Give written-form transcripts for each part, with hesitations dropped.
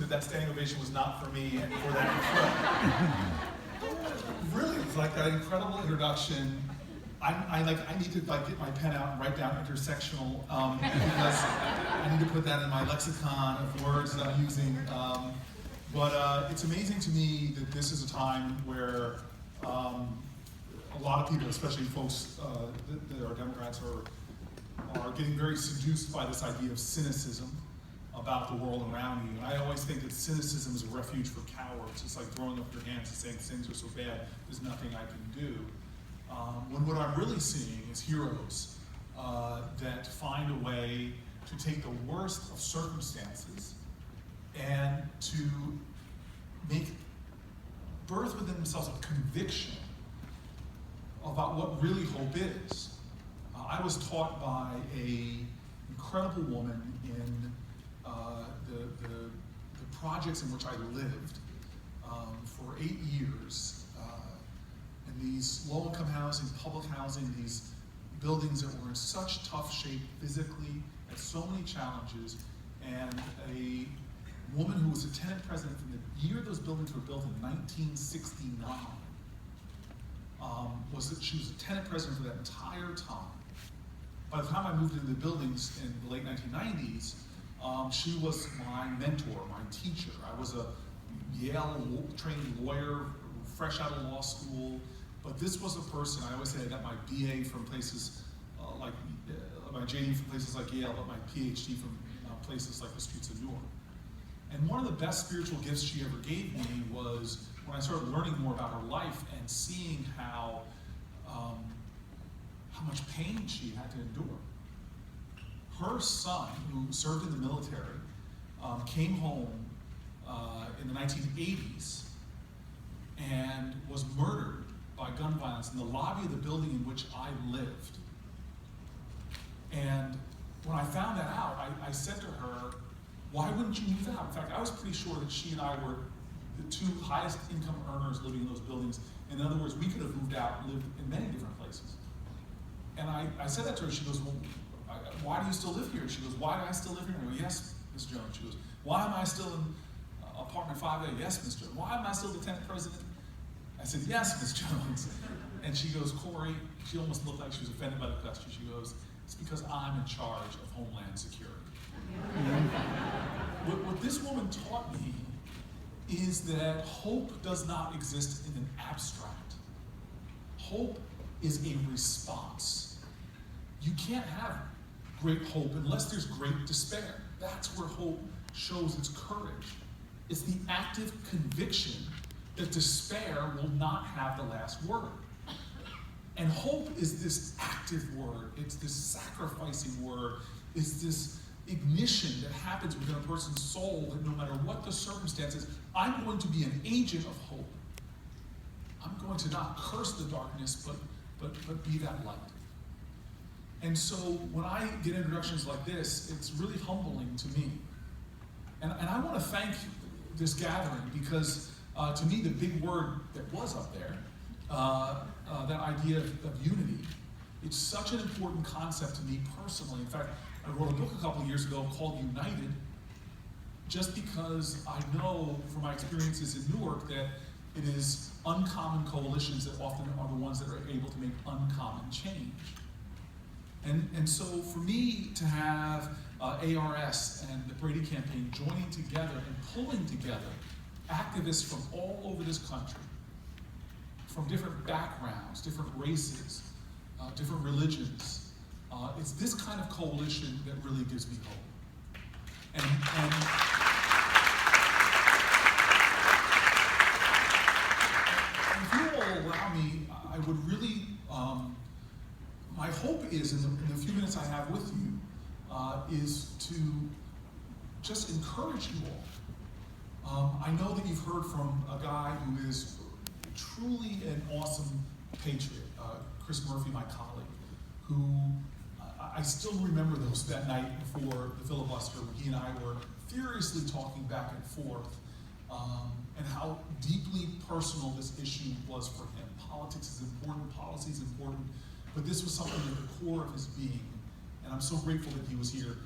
that that standing ovation was not for me and for that really, it's like that incredible introduction. I need to get my pen out and write down intersectional because I need to put that in my lexicon of words that I'm using. But it's amazing to me that this is a time where a lot of people, especially folks that are Democrats, are getting very seduced by this idea of cynicism about the world around you. And I always think that cynicism is a refuge for cowards. It's like throwing up your hands and saying things are so bad, there's nothing I can do. When what I'm really seeing is heroes that find a way to take the worst of circumstances and to birth within themselves a conviction about what really hope is. I was taught by an incredible woman in the projects in which I lived for 8 years. In these low-income housing, public housing, these buildings that were in such tough shape physically, had so many challenges, and a woman who was a tenant president from the year those buildings were built in 1969, she was a tenant president for that entire time. By the time I moved into the buildings in the late 1990s, she was my mentor, my teacher. I was a Yale-trained lawyer, fresh out of law school, but this was a person, I always say I got my BA from places my JD from places like Yale, but my PhD from places like the streets of Newark. And one of the best spiritual gifts she ever gave me was when I started learning more about her life and seeing how much pain she had to endure. Her son, who served in the military, came home in the 1980s and was murdered by gun violence in the lobby of the building in which I lived. And when I found that out, I said to her, why wouldn't you move out? In fact, I was pretty sure that she and I were the two highest income earners living in those buildings. In other words, we could have moved out and lived in many different places. And I said that to her. She goes, well, why do you still live here? She goes, why do I still live here? I go, yes, Ms. Jones. She goes, why am I still in apartment 5A? Yes, Ms. Jones. Why am I still the tenant president? I said, yes, Ms. Jones. And she goes, Corey, she almost looked like she was offended by the question. She goes, it's because I'm in charge of Homeland Security. What this woman taught me is that hope does not exist in an abstract. Hope is a response. You can't have great hope unless there's great despair. That's where hope shows its courage. It's the active conviction that despair will not have the last word. And hope is this active word, it's this sacrificing word, it's this ignition that happens within a person's soul that no matter what the circumstances, I'm going to be an agent of hope. I'm going to not curse the darkness, but be that light. And so when I get introductions like this, it's really humbling to me. And I want to thank this gathering because to me the big word that was up there, that idea of unity, it's such an important concept to me personally. In fact, I wrote a book a couple of years ago called United, just because I know from my experiences in Newark that it is uncommon coalitions that often are the ones that are able to make uncommon change. And so for me to have ARS and the Brady Campaign joining together and pulling together activists from all over this country, from different backgrounds, different races, different religions, it's this kind of coalition that really gives me hope. And if you will allow me, I would really, my hope is, in the few minutes I have with you, is to just encourage you all. I know that you've heard from a guy who is truly an awesome patriot, Chris Murphy, my colleague, who I still remember that night before the filibuster, when he and I were furiously talking back and forth, and how deeply personal this issue was for him. Politics is important, policy is important, but this was something at the core of his being, and I'm so grateful that he was here.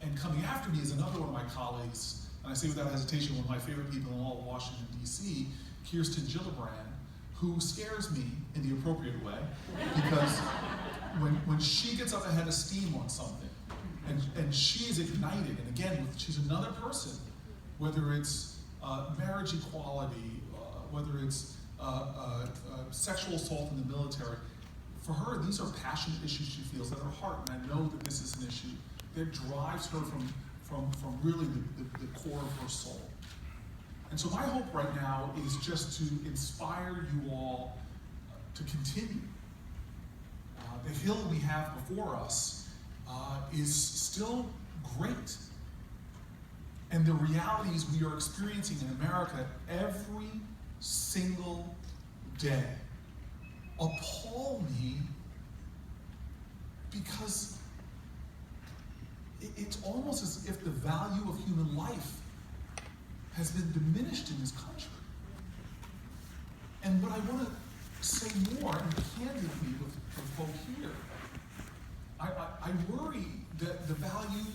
And coming after me is another one of my colleagues, and I say without hesitation, one of my favorite people in all of Washington, D.C., Kirsten Gillibrand, who scares me in the appropriate way, because when she gets up a head of steam on something, and she is ignited, and again, she's another person, whether it's marriage equality, whether it's sexual assault in the military, for her, these are passionate issues she feels at her heart, and I know that this is an issue that drives her from really the core of her soul. And so my hope right now is just to inspire you all to continue. The hill we have before us is still great. And the realities we are experiencing in America every single day appall me, because it's almost as if the value of human life has been diminished in this country. And what I want to say more, and candidly with folk here, I worry that the value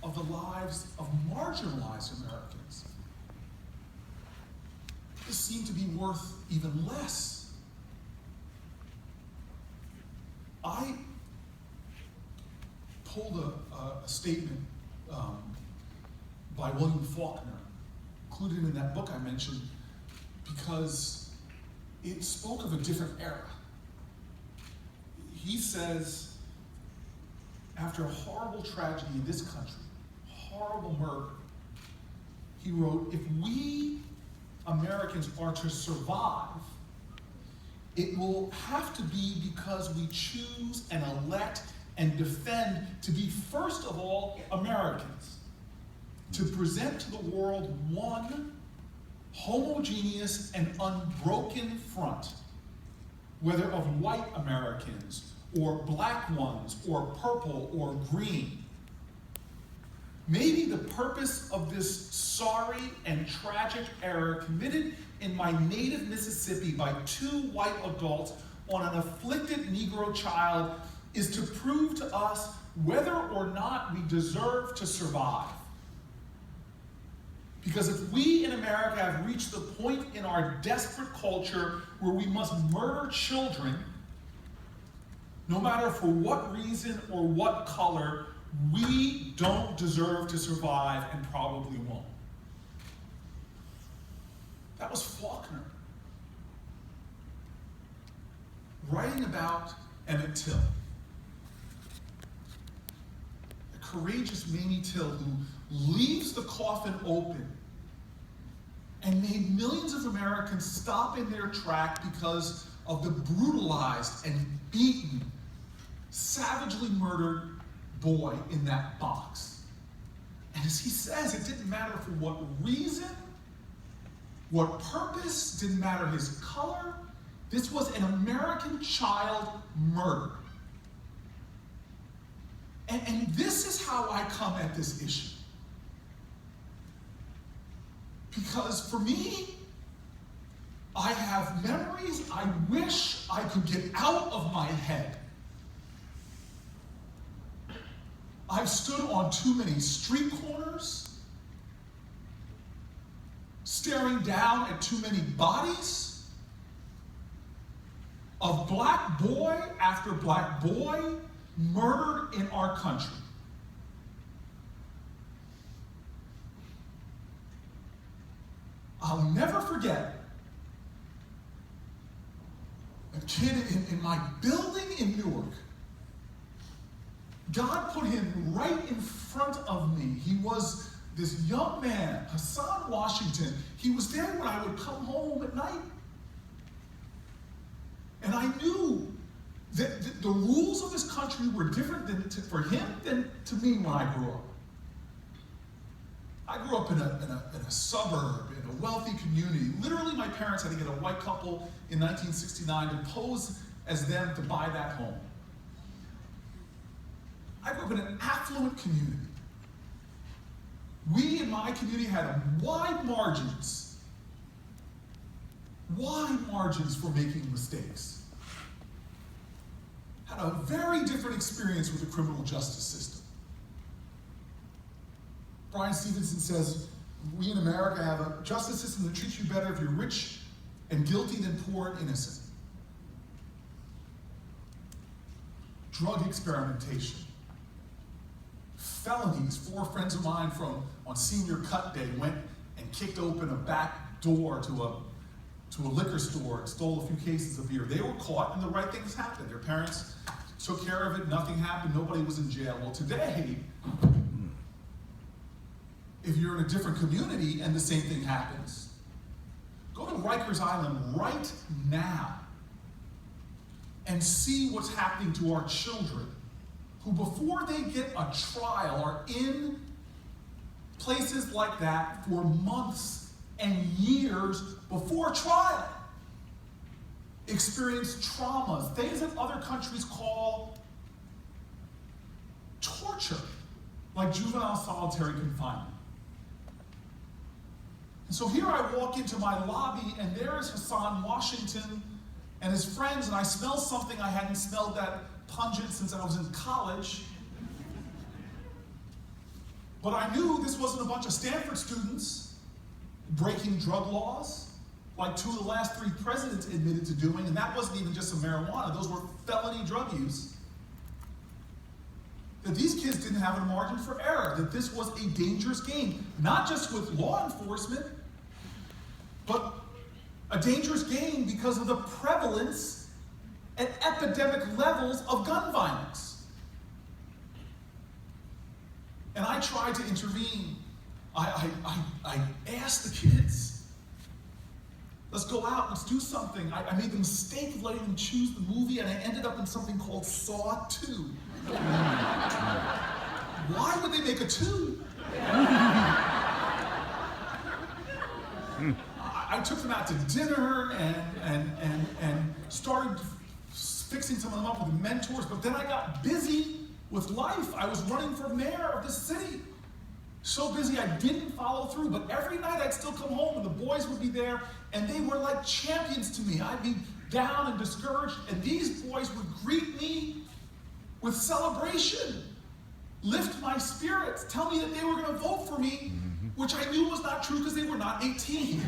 of the lives of marginalized Americans seem to be worth even less. I pulled a statement by William Faulkner, included in that book I mentioned, because it spoke of a different era. He says, after a horrible tragedy in this country, horrible murder, he wrote, if we Americans are to survive, it will have to be because we choose and elect and defend to be, first of all, Americans, to present to the world one homogeneous and unbroken front, whether of white Americans or black ones or purple or green. Maybe the purpose of this sorry and tragic error committed in my native Mississippi by 2 white adults on an afflicted Negro child is to prove to us whether or not we deserve to survive. Because if we in America have reached the point in our desperate culture where we must murder children, no matter for what reason or what color, we don't deserve to survive and probably won't. That was Faulkner, writing about Emmett Till, a courageous Mamie Till who leaves the coffin open and made millions of Americans stop in their track because of the brutalized and beaten, savagely murdered boy in that box. And as he says, it didn't matter for what reason, what purpose, didn't matter his color. This was an American child murder. And this is how I come at this issue. Because for me, I have memories I wish I could get out of my head. I've stood on too many street corners, staring down at too many bodies of black boy after black boy murdered in our country. I'll never forget a kid in my building in Newark. God put him right in front of me. He was this young man, Hassan Washington. He was there when I would come home at night. And I knew that the rules of this country were different for him than to me when I grew up. I grew up in a suburb, in a wealthy community. Literally, my parents had to get a white couple in 1969 to pose as them to buy that home. I grew up in an affluent community. We in my community had wide margins for making mistakes. Had a very different experience with the criminal justice system. Brian Stevenson says, we in America have a justice system that treats you better if you're rich and guilty than poor and innocent. Drug experimentation. Felonies. 4 friends of mine on senior cut day went and kicked open a back door to a liquor store and stole a few cases of beer. They were caught and the right things happened. Their parents took care of it, nothing happened, nobody was in jail. Well, today, if you're in a different community and the same thing happens, go to Rikers Island right now and see what's happening to our children who, before they get a trial, are in places like that for months and years before trial. Experience traumas, things that other countries call torture, like juvenile solitary confinement. And so here I walk into my lobby, and there is Hassan Washington and his friends, and I smell something I hadn't smelled that pungent since I was in college. But I knew this wasn't a bunch of Stanford students breaking drug laws, like 2 of the last 3 presidents admitted to doing, and that wasn't even just some marijuana, those were felony drug use. That these kids didn't have a margin for error, that this was a dangerous game, not just with law enforcement, but a dangerous game because of the prevalence at epidemic levels of gun violence. And I tried to intervene. I asked the kids, let's go out, let's do something. I made the mistake of letting them choose the movie, and I ended up in something called Saw 2. Why would they make a 2? I took them out to dinner and started fixing some of them up with mentors, but then I got busy with life. I was running for mayor of the city. So busy I didn't follow through, but every night I'd still come home and the boys would be there, and they were like champions to me. I'd be down and discouraged, and these boys would greet me with celebration, lift my spirits, tell me that they were going to vote for me, which I knew was not true because they were not 18.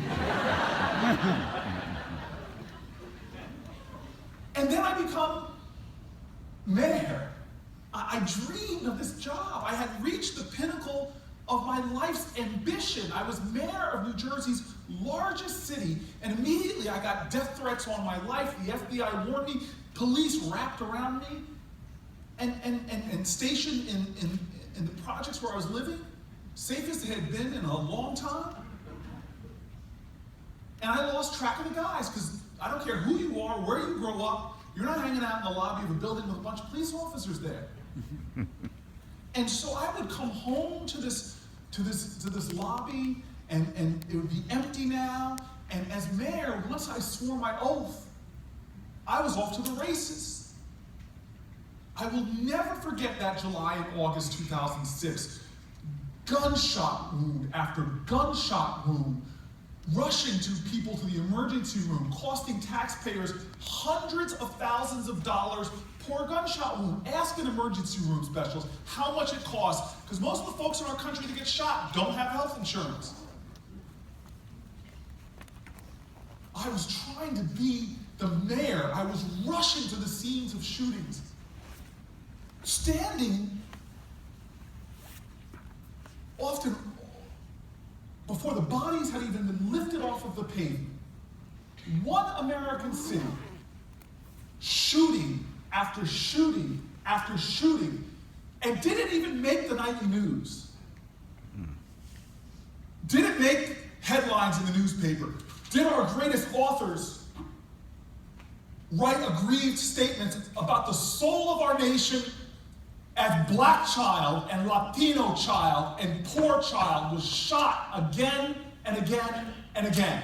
And then I become mayor. I dreamed of this job. I had reached the pinnacle of my life's ambition. I was mayor of New Jersey's largest city, and immediately I got death threats on my life. The FBI warned me, police wrapped around me, and stationed in the projects where I was living, safest it had been in a long time. And I lost track of the guys, because I don't care who you are, where you grow up, you're not hanging out in the lobby of a building with a bunch of police officers there. And so I would come home to this lobby, and it would be empty now. And as mayor, once I swore my oath, I was off to the races. I will never forget that July and August 2006. Gunshot wound after gunshot wound, rushing to people to the emergency room, costing taxpayers hundreds of thousands of dollars per gunshot wound. Ask an emergency room specialist how much it costs, because most of the folks in our country that get shot don't have health insurance. I was trying to be the mayor. I was rushing to the scenes of shootings, standing often before the bodies had even been lifted off of the pavement. One American city, shooting after shooting after shooting, and didn't even make the nightly news. Didn't make headlines in the newspaper. Did our greatest authors write aggrieved statements about the soul of our nation as Black child and Latino child and poor child was shot again and again and again?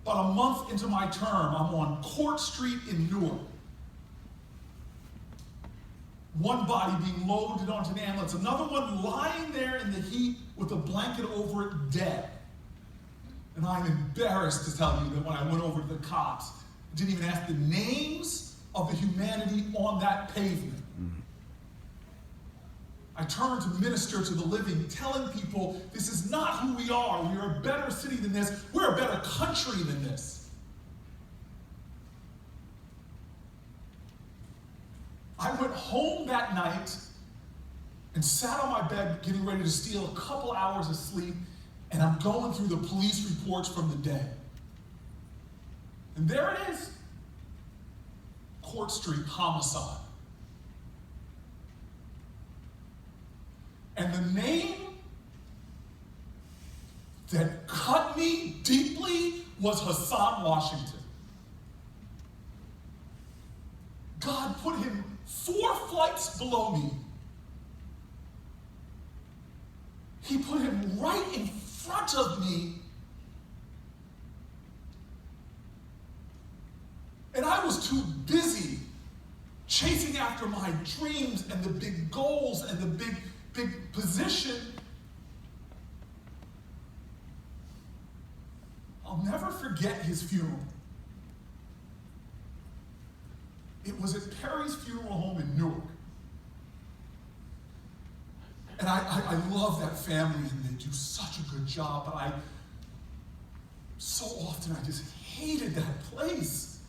About a month into my term, I'm on Court Street in Newark. One body being loaded onto an ambulance, another one lying there in the heat with a blanket over it, dead. And I'm embarrassed to tell you that when I went over to the cops, I didn't even ask the names of the humanity on that pavement. I turn to minister to the living, telling people this is not who we are. We are a better city than this. We're a better country than this. I went home that night and sat on my bed getting ready to steal a couple hours of sleep, and I'm going through the police reports from the day. And there it is. Court Street homicide. And the name that cut me deeply was Hassan Washington. God put him 4 flights below me. He put him right in front of me. And I was too busy chasing after my dreams and the big goals and the big position. I'll never forget his funeral. It was at Perry's Funeral Home in Newark. And I love that family, and they do such a good job, but so often I just hated that place.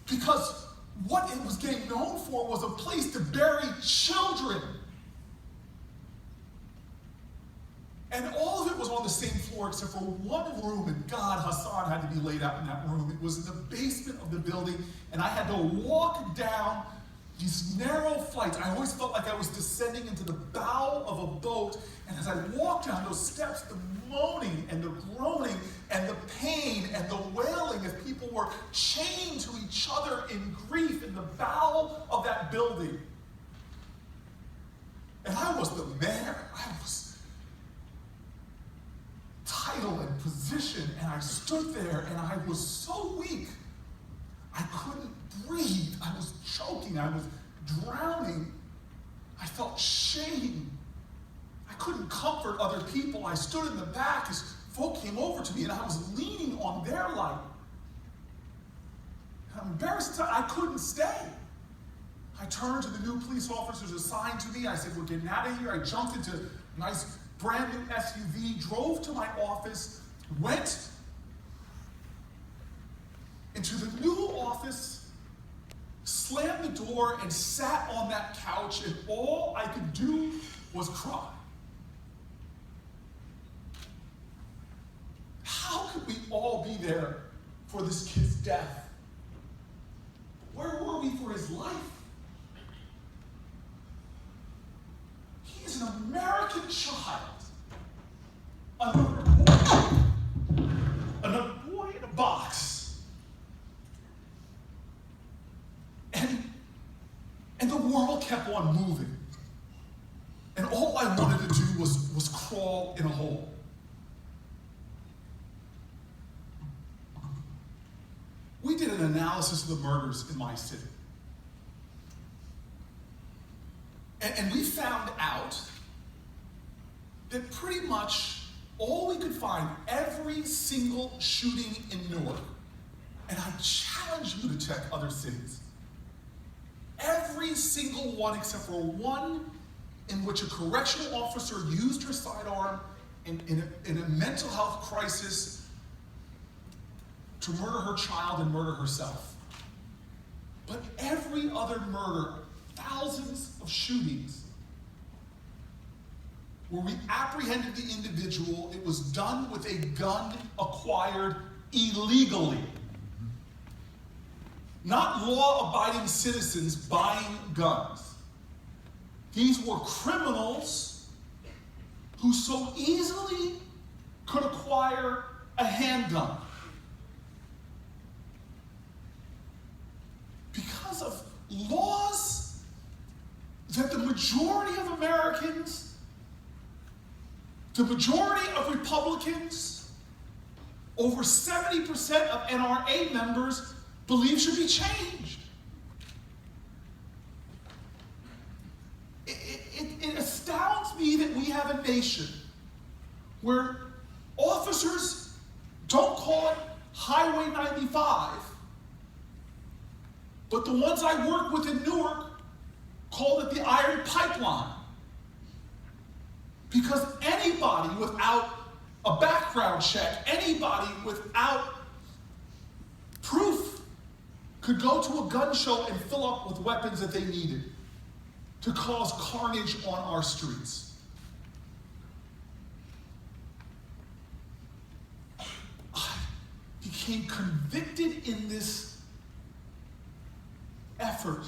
Because what it was getting known for was a place to bury children. And all of it was on the same floor except for one room, and God, Hassan had to be laid out in that room. It was in the basement of the building, and I had to walk down these narrow flights. I always felt like I was descending into the bow of a boat, and as I walked down those steps, the moaning and the groaning and the pain and the wailing as people were chained to each other in grief in the bow of that building. And I was the mayor. I was title and position, and I stood there, and I was so weak. I couldn't breathe. I was choking. I was drowning. I felt shame. I couldn't comfort other people. I stood in the back as folk came over to me, and I was leaning on their light. And I'm embarrassed. I couldn't stay. I turned to the new police officers assigned to me. I said, we're getting out of here. I jumped into a nice brand new SUV, drove to my office, went into the new office, slammed the door, and sat on that couch, and all I could do was cry. How could we all be there for this kid's death? Where were we for his life? He is an American child. Another boy in a box. And the world kept on moving. And all I wanted to do was crawl in a hole. We did an analysis of the murders in my city. And we found out that pretty much all we could find, every single shooting in Newark, and I challenge you to check other cities, every single one except for one in which a correctional officer used her sidearm in a mental health crisis to murder her child and murder herself. But every other murder, thousands of shootings, where we apprehended the individual, it was done with a gun acquired illegally. Not law-abiding citizens buying guns. These were criminals who so easily could acquire a handgun. Because of laws that the majority of Americans, the majority of Republicans, over 70% of NRA members believe should be changed. It astounds me that we have a nation where officers don't call it Highway 95, but the ones I work with in Newark called it the Iron Pipeline. Because anybody without a background check, anybody without proof could go to a gun show and fill up with weapons that they needed to cause carnage on our streets. I became convicted in this effort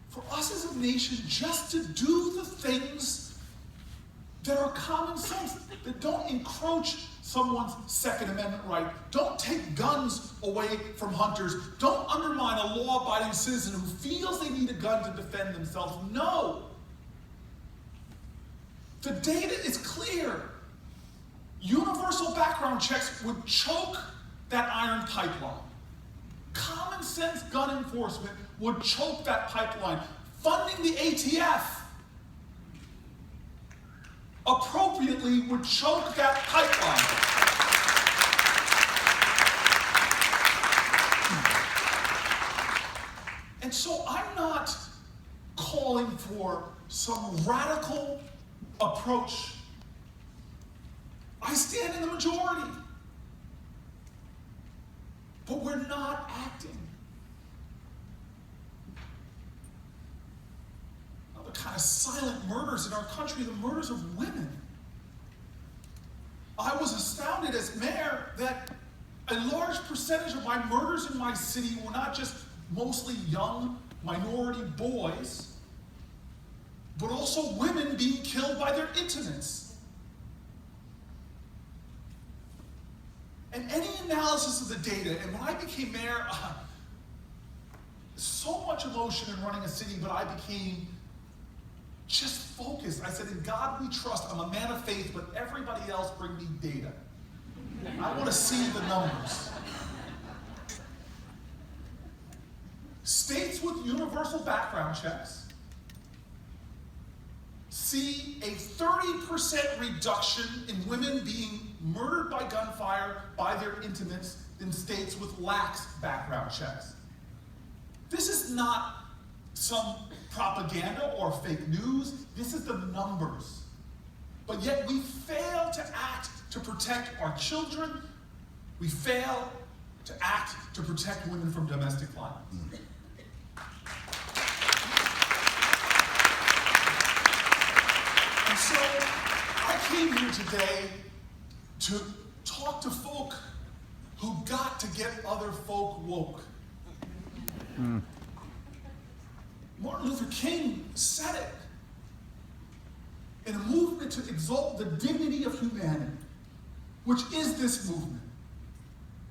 for us as a nation just to do the things that are common sense, that don't encroach someone's Second Amendment right, don't take guns away from hunters, don't undermine a law-abiding citizen who feels they need a gun to defend themselves. No. The data is clear. Universal background checks would choke that iron pipeline. Common sense gun enforcement would choke that pipeline. Funding the ATF appropriately would choke that pipeline. And so I'm not calling for some radical approach. I stand in the majority. But we're not acting. The kind of silent murders in our country, the murders of women. I was astounded as mayor that a large percentage of my murders in my city were not just mostly young minority boys, but also women being killed by their intimates. And any analysis of the data, and when I became mayor, so much emotion in running a city, but I became just focused. I said, in God we trust. I'm a man of faith, but everybody else bring me data. I want to see the numbers. States with universal background checks see a 30% reduction in women being murdered by gunfire by their intimates than states with lax background checks. This is not some propaganda or fake news. This is the numbers. But yet we fail to act to protect our children. We fail to act to protect women from domestic violence. And so I came here today to talk to folk who got to get other folk woke. Martin Luther King said it. In a movement to exalt the dignity of humanity, which is this movement.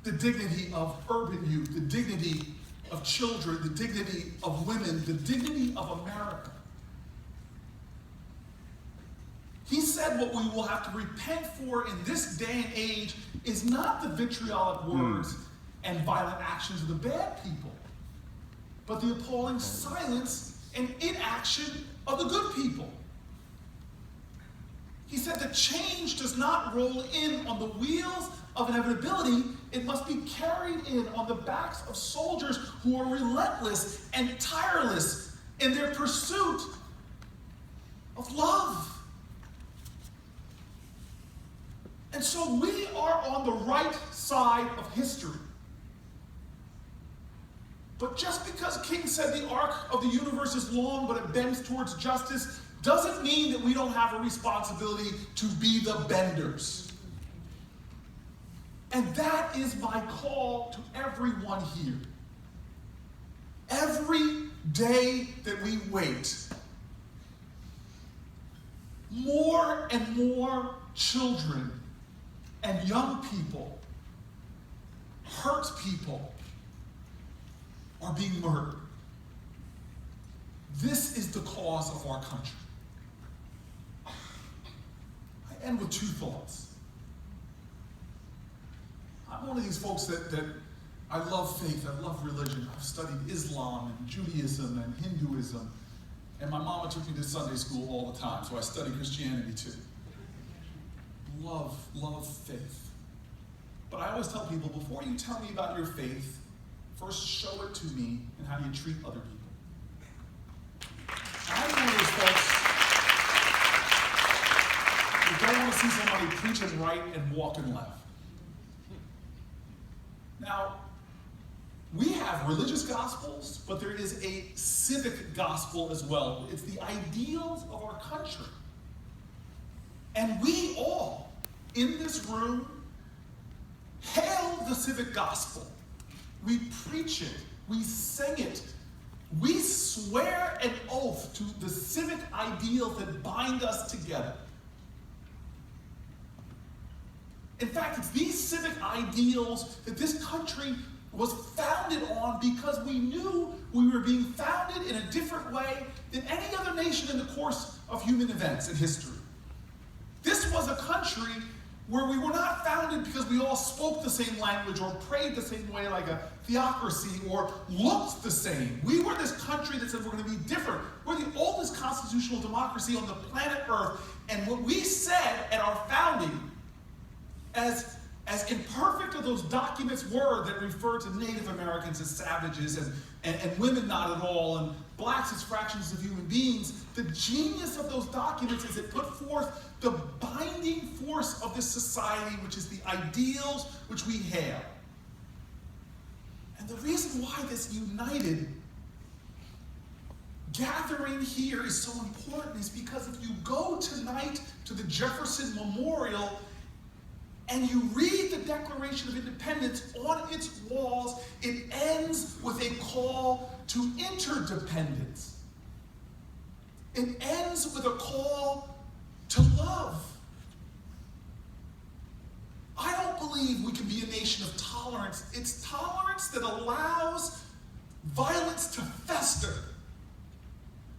The dignity of urban youth, the dignity of children, the dignity of women, the dignity of America. He said what we will have to repent for in this day and age is not the vitriolic words and violent actions of the bad people, but the appalling silence and inaction of the good people. He said that change does not roll in on the wheels of inevitability. It must be carried in on the backs of soldiers who are relentless and tireless in their pursuit of love. And so we are on the right side of history. But just because King said the arc of the universe is long, but it bends towards justice, doesn't mean that we don't have a responsibility to be the benders. And that is my call to everyone here. Every day that we wait, more and more children and young people, hurt people, are being murdered. This is the cause of our country. I end with two thoughts. I'm one of these folks that I love faith, I love religion. I've studied Islam and Judaism and Hinduism, and my mama took me to Sunday school all the time, so I study Christianity too. Love faith. But I always tell people, before you tell me about your faith, first show it to me and how do you treat other people. see somebody preaching right and walking left. Now, we have religious gospels, but there is a civic gospel as well. It's the ideals of our country. And we all, in this room, hail the civic gospel. We preach it. We sing it. We swear an oath to the civic ideals that bind us together. In fact, it's these civic ideals that this country was founded on because we knew we were being founded in a different way than any other nation in the course of human events in history. This was a country where we were not founded because we all spoke the same language or prayed the same way like a theocracy or looked the same. We were this country that said we're going to be different. We're the oldest constitutional democracy on the planet Earth. And what we said at our founding, as imperfect as those documents were that referred to Native Americans as savages and women not at all, and blacks as fractions of human beings, the genius of those documents is it put forth the binding force of this society, which is the ideals which we hail. And the reason why this united gathering here is so important is because if you go tonight to the Jefferson Memorial and you read the Declaration of Independence on its walls, it ends with a call to interdependence. It ends with a call to love. I don't believe we can be a nation of tolerance. It's tolerance that allows violence to fester.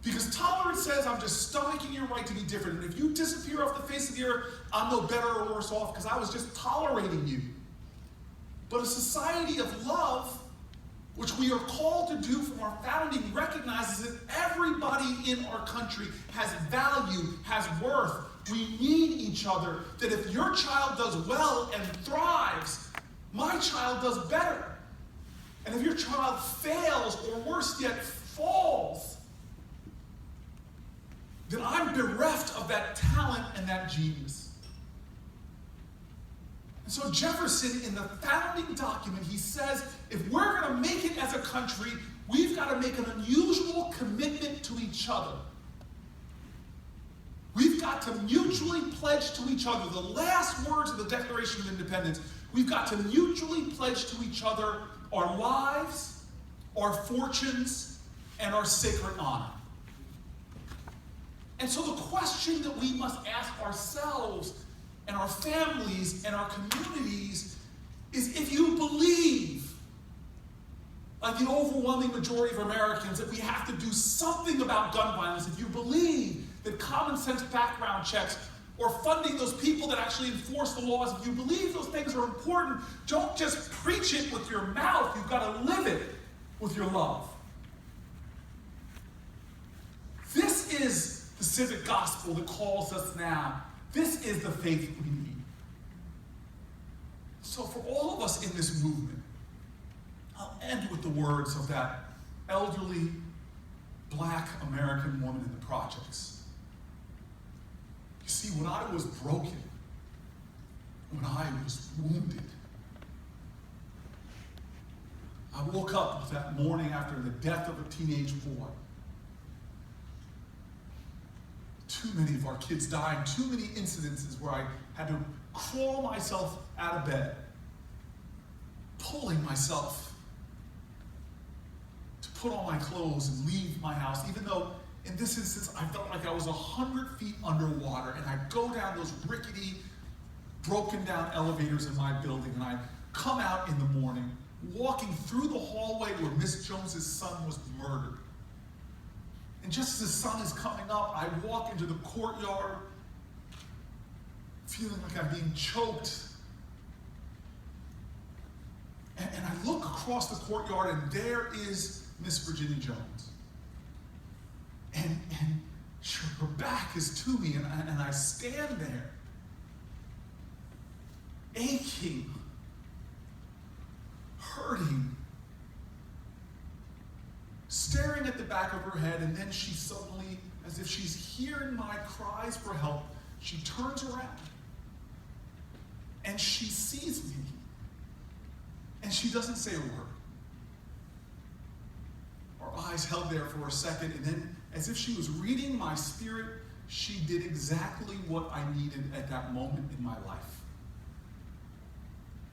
Because tolerance says, I'm just stomaching your right to be different. And if you disappear off the face of the earth, I'm no better or worse off because I was just tolerating you. But a society of love, which we are called to do from our founding, recognizes that everybody in our country has value, has worth. We need each other. That if your child does well and thrives, my child does better. And if your child fails, or worse yet, falls, then I'm bereft of that talent and that genius. And so Jefferson, in the founding document, he says, if we're going to make it as a country, we've got to make an unusual commitment to each other. We've got to mutually pledge to each other, the last words of the Declaration of Independence, we've got to mutually pledge to each other our lives, our fortunes, and our sacred honor. And so the question that we must ask ourselves and our families and our communities is, if you believe, like the overwhelming majority of Americans, that we have to do something about gun violence, if you believe that common sense background checks or funding those people that actually enforce the laws, if you believe those things are important, don't just preach it with your mouth, you've got to live it with your love. This is the civic gospel that calls us now. This is the faith we need. So for all of us in this movement, I'll end with the words of that elderly black American woman in the projects. You see, when I was broken, when I was wounded, I woke up that morning after the death of a teenage boy. Too many of our kids died, too many incidences where I had to crawl myself out of bed, pulling myself to put on my clothes and leave my house, even though in this instance I felt like I was 100 feet underwater, and I go down those rickety, broken down elevators in my building, and I come out in the morning, walking through the hallway where Miss Jones's son was murdered. And just as the sun is coming up, I walk into the courtyard, feeling like I'm being choked. And I look across the courtyard, and there is Miss Virginia Jones. And her back is to me, and I stand there, aching, hurting, staring at the back of her head, and then she suddenly, as if she's hearing my cries for help, she turns around And she sees me. And she doesn't say a word. Our eyes held there for a second, and then, as if she was reading my spirit, she did exactly what I needed at that moment in my life.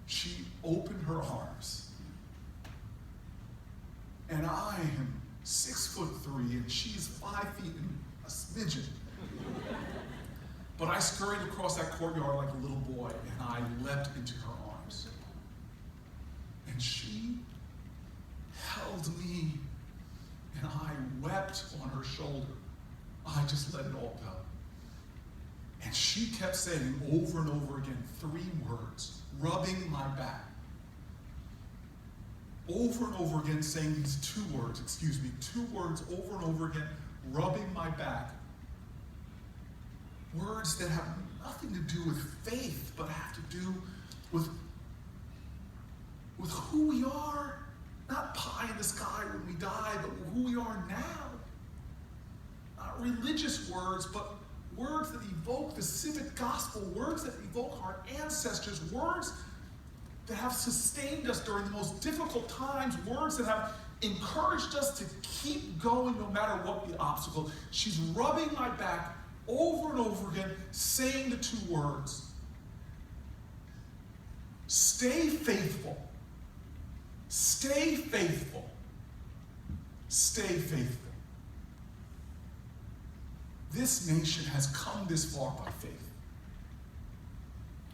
She opened her arms. And I am 6'3", and she's 5 feet and a smidgen. But I scurried across that courtyard like a little boy, and I leapt into her arms. And she held me, and I wept on her shoulder. I just let it all go. And she kept saying over and over again 3 words, rubbing my back. Over and over again saying these 2 words over and over again, rubbing my back. Words that have nothing to do with faith, but have to do with who we are. Not pie in the sky when we die, but who we are now. Not religious words, but words that evoke the civic gospel, words that evoke our ancestors, words that have sustained us during the most difficult times, words that have encouraged us to keep going no matter what the obstacle. She's rubbing my back over and over again, saying the 2 words. Stay faithful. Stay faithful. Stay faithful. This nation has come this far by faith.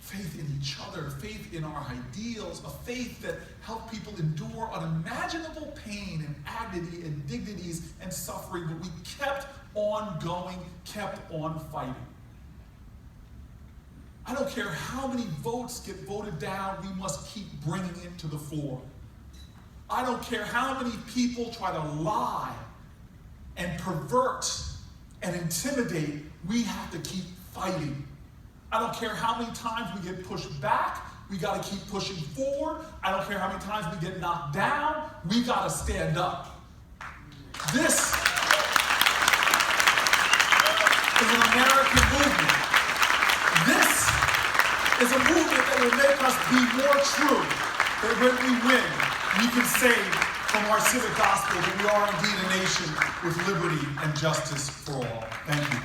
Faith in each other, faith in our ideals, a faith that helped people endure unimaginable pain and agony and dignities and suffering, but we kept on going, kept on fighting. I don't care how many votes get voted down, we must keep bringing it to the fore. I don't care how many people try to lie and pervert and intimidate, we have to keep fighting. I don't care how many times we get pushed back, we got to keep pushing forward. I don't care how many times we get knocked down, we got to stand up. This is an American movement. This is a movement that will make us be more true, that when we win, we can say from our civic gospel that we are indeed a nation with liberty and justice for all. Thank you.